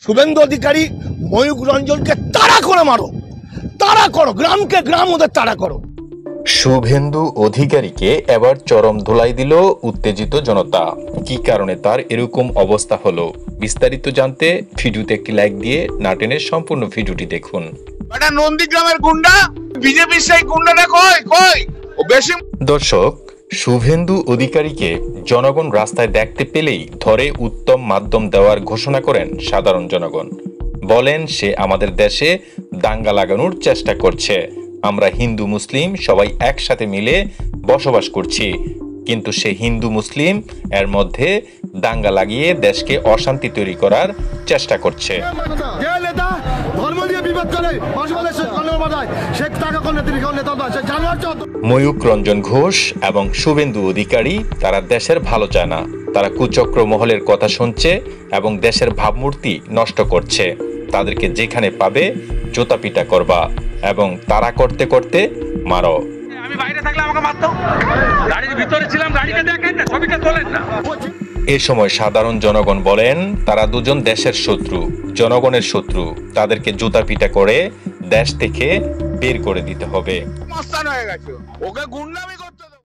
শুভেন্দু অধিকারী ময়ূক রঞ্জনকে তাড়া করে মারো, তাড়া করো, গ্রামকে গ্রাম ওদের তাড়া করো। শুভেন্দু অধিকারীকে এবার চরম ধুলাই দিল উত্তেজিত জনতা। কি কারণে তার এরকম অবস্থা হলো, বিস্তারিত জানতে ভিডিওতে একটি লাইক দিয়ে না টেনে সম্পূর্ণ ভিডিওটি দেখুন। এটা নন্দীগ্রামের গুন্ডা, বিজেপির সেই গুন্ডাটা কই কই ও বেশি। দর্শক, শুভেন্দু অধিকারীকে জনগণ রাস্তায় দেখতে পেলেই ধরে উত্তম মাধ্যম দেওয়ার ঘোষণা করেন সাধারণ জনগণ। বলেন সে আমাদের দেশে দাঙ্গা লাগানোর চেষ্টা করছে। আমরা হিন্দু মুসলিম সবাই একসাথে মিলে বসবাস করছি, কিন্তু সে হিন্দু মুসলিম এর মধ্যে দাঙ্গা লাগিয়ে দেশকে অশান্তি তৈরি করার চেষ্টা করছে। ময়ূক রঞ্জন ঘোষ এবং শুভেন্দু অধিকারী তারা দেশের ভালো চায় না, তারা কুচক্র মহলের কথা শুনছে এবং দেশের ভাবমূর্তি নষ্ট করছে। তাদেরকে যেখানে পাবে জুতাপিটা করবা এবং তারা করতে করতে মারো। আমি বাইরে থাকলে আমাকে মারতো, গাড়ির ভিতরে ছিলাম, গাড়িটা দেখেন না, ছবিটা তোলেন না। এ সময় সাধারণ জনগণ বলেন তারা দুজন দেশের শত্রু, জনগণের শত্রু, তাদেরকে জুতাপিটা করে দেশ থেকে বের করে দিতে হবে। মস্তান হয়ে গেছে, ওকে গুন্ডামি